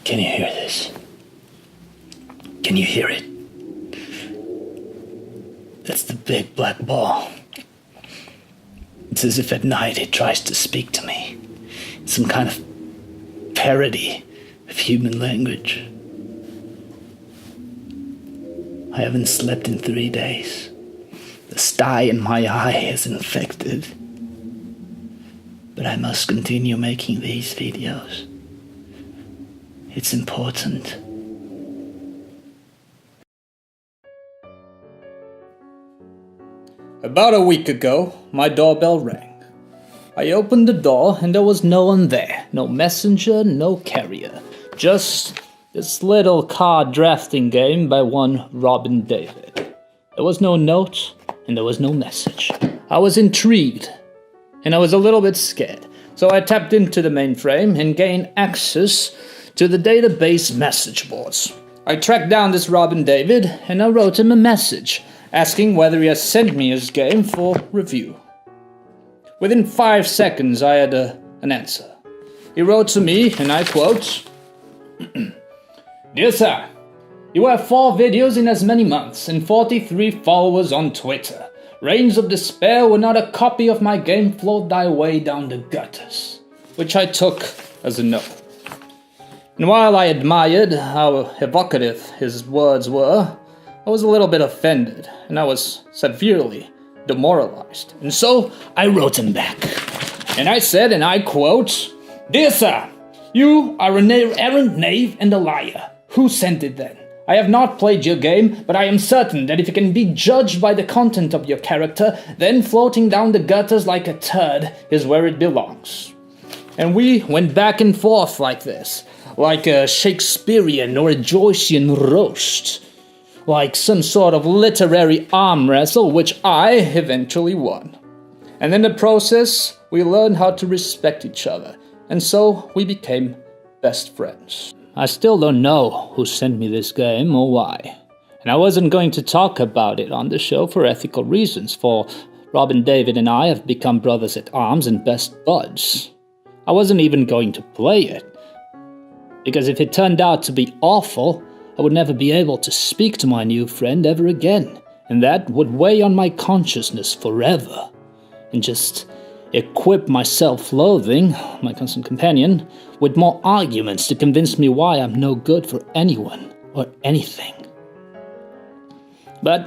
Can you hear this? Can you hear it? That's the big black ball. It's as if at night it tries to speak to me. It's some kind of parody of human language. I haven't slept in 3 days. The sty in my eye is infected. But I must continue making these videos. It's important. About a week ago, my doorbell rang. I opened the door and there was no one there. No messenger, no carrier. Just this little card drafting game by one Robin David. There was no note and there was no message. I was intrigued and I was a little bit scared. So I tapped into the mainframe and gained access to the database message boards. I tracked down this Robin David and I wrote him a message asking whether he has sent me his game for review. Within 5 seconds, I had an answer. He wrote to me, and I quote, "Dear sir, you have 4 videos in as many months and 43 followers on Twitter. Rains of despair were not a copy of my game flowed thy way down the gutters," which I took as a no. And while I admired how evocative his words were, I was a little bit offended, and I was severely demoralized. And so I wrote him back. And I said, and I quote, "Dear sir, you are an errant knave and a liar. Who sent it then? I have not played your game, but I am certain that if it can be judged by the content of your character, then floating down the gutters like a turd is where it belongs." And we went back and forth like this, like a Shakespearean or a Joycean roast. Like some sort of literary arm wrestle, which I eventually won. And in the process, we learned how to respect each other, and so we became best friends. I still don't know who sent me this game or why, and I wasn't going to talk about it on the show for ethical reasons, for Robin David and I have become brothers at arms and best buds. I wasn't even going to play it, because if it turned out to be awful, I would never be able to speak to my new friend ever again, and that would weigh on my consciousness forever, and just equip my self-loathing, my constant companion, with more arguments to convince me why I'm no good for anyone or anything. But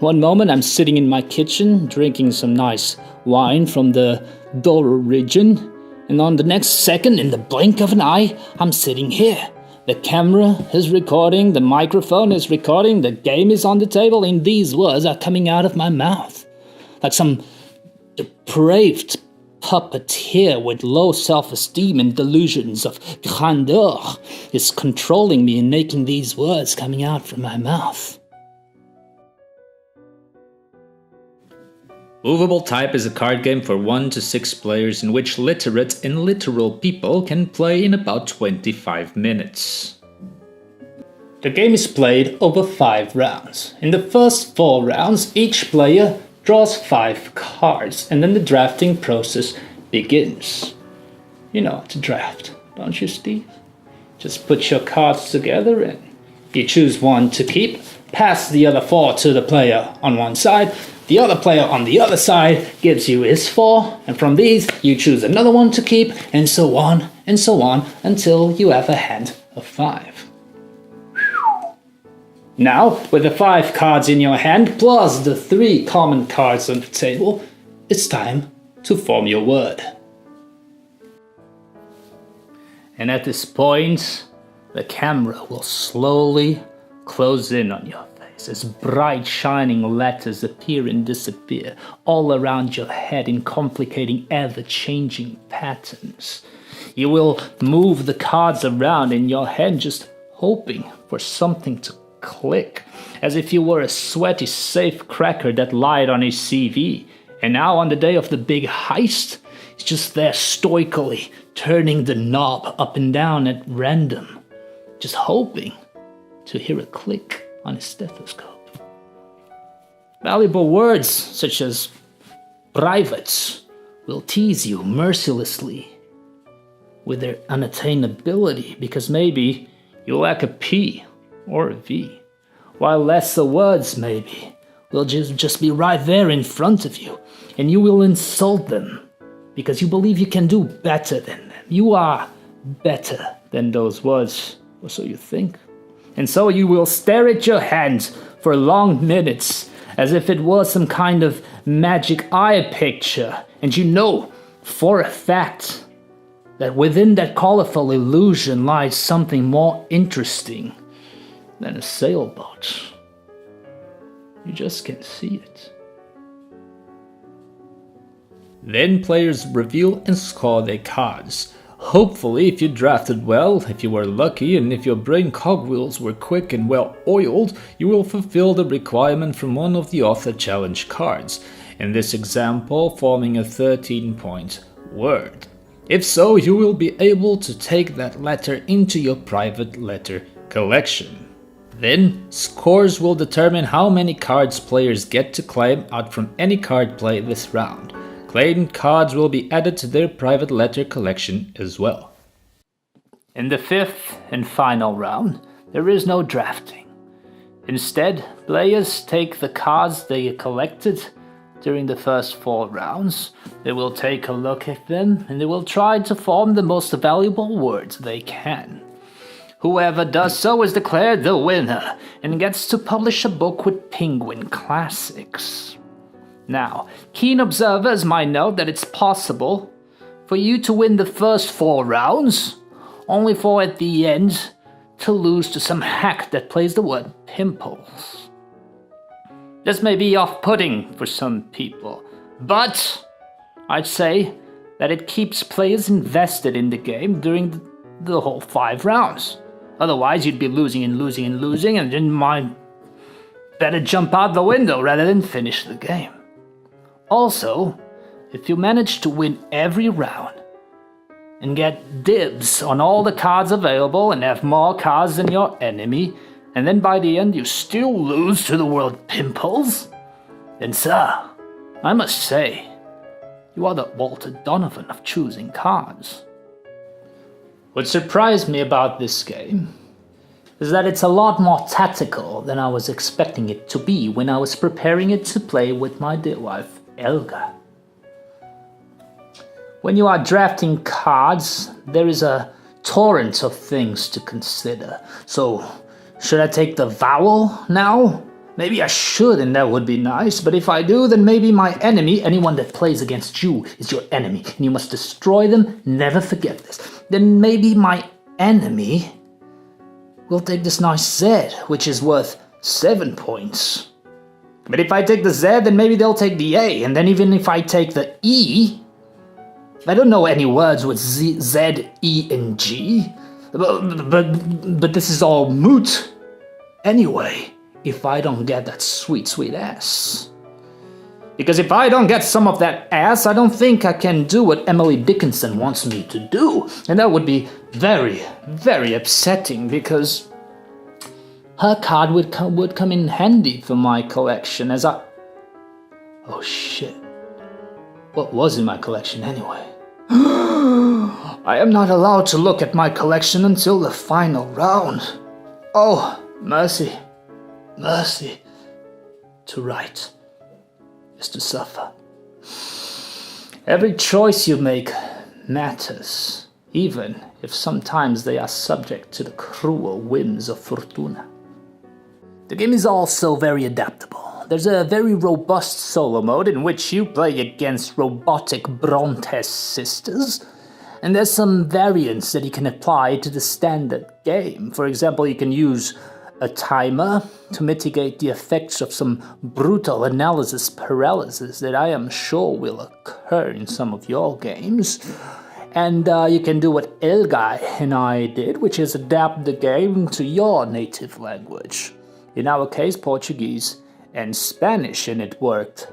one moment I'm sitting in my kitchen drinking some nice wine from the Douro region, and on the next second, in the blink of an eye, I'm sitting here. The camera is recording, the microphone is recording, the game is on the table, and these words are coming out of my mouth. Like some depraved puppeteer with low self-esteem and delusions of grandeur is controlling me and making these words coming out from my mouth. Movable Type is a card game for 1 to 6 players in which literate and literal people can play in about 25 minutes. The game is played over 5 rounds. In the first 4 rounds, each player draws 5 cards, and then the drafting process begins. You know how to draft, don't you, Steve? Just put your cards together and you choose one to keep, pass the other 4 to the player on one side, the other player on the other side gives you his 4, and from these you choose another one to keep, and so on until you have a hand of 5. Now, with the 5 cards in your hand, plus the 3 common cards on the table, it's time to form your word. And at this point, the camera will slowly close in on your face as bright shining letters appear and disappear all around your head in complicating ever-changing patterns. You will move the cards around in your head just hoping for something to click, as if you were a sweaty safecracker that lied on his CV, and now on the day of the big heist, he's just there stoically turning the knob up and down at random, just hoping to hear a click on his stethoscope. Valuable words such as privates will tease you mercilessly. with their unattainability, because maybe you lack a P or a V, while lesser words maybe will just be right there in front of you, and you will insult them because you believe you can do better than them. You are better than those words, or so you think. And so you will stare at your hands for long minutes as if it was some kind of magic eye picture, and you know for a fact that within that colorful illusion lies something more interesting than a sailboat. You just can't see it. Then players reveal and score their cards. Hopefully, if you drafted well, if you were lucky, and if your brain cogwheels were quick and well oiled, you will fulfill the requirement from one of the author challenge cards, in this example forming a 13-point word. If so, you will be able to take that letter into your private letter collection. Then, scores will determine how many cards players get to claim out from any card play this round. Claimed cards will be added to their private letter collection as well. In the fifth and final round, there is no drafting. Instead, players take the cards they collected during the first 4 rounds. They will take a look at them and they will try to form the most valuable words they can. Whoever does so is declared the winner and gets to publish a book with Penguin classics. Now, keen observers might note that it's possible for you to win the first 4 rounds, only for at the end to lose to some hack that plays the word pimples. This may be off-putting for some people, but I'd say that it keeps players invested in the game during the whole 5 rounds. Otherwise, you'd be losing and losing and losing, and then might better jump out the window rather than finish the game. Also, if you manage to win every round and get dibs on all the cards available and have more cards than your enemy, and then by the end you still lose to the word pimples, then sir, I must say, you are the Walter Donovan of choosing cards. What surprised me about this game is that it's a lot more tactical than I was expecting it to be when I was preparing it to play with my dear wife, Elga. When you are drafting cards, there is a torrent of things to consider. So, should I take the vowel now? Maybe I should, and that would be nice, but if I do, then maybe my enemy, anyone that plays against you, is your enemy, and you must destroy them, never forget this. Then maybe my enemy will take this nice Z, which is worth 7 points. But if I take the Z, then maybe they'll take the A, and then even if I take the E, I don't know any words with Z, E, and G, but this is all moot. Anyway, if I don't get that sweet, sweet ass. Because if I don't get some of that ass, I don't think I can do what Emily Dickinson wants me to do. And that would be very, very upsetting because her card would come in handy for my collection as I... Oh shit. What was in my collection anyway? I am not allowed to look at my collection until the final round. Oh, mercy. Mercy. To write is to suffer. Every choice you make matters, even if sometimes they are subject to the cruel whims of Fortuna. The game is also very adaptable. There's a very robust solo mode in which you play against robotic Brontes sisters, and there's some variants that you can apply to the standard game. For example, you can use a timer to mitigate the effects of some brutal analysis paralysis that I am sure will occur in some of your games. And you can do what Elga and I did, which is adapt the game to your native language. In our case, Portuguese and Spanish, and it worked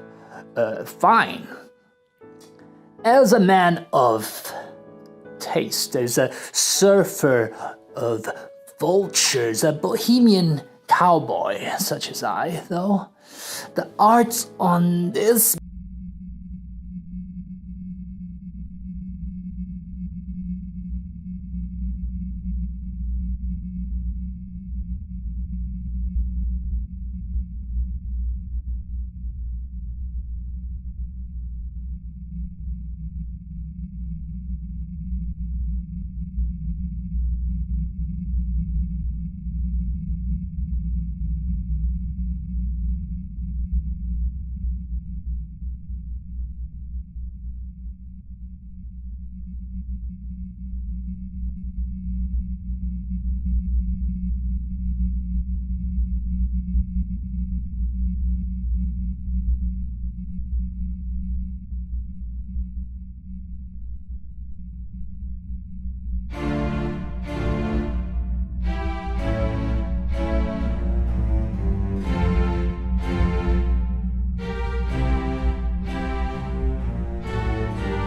fine. As a man of taste, as a surfer of vultures, a bohemian cowboy such as I, though, the art on this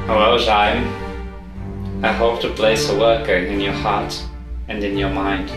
Hello, Jaime. I hope to place a worker in your heart and in your mind.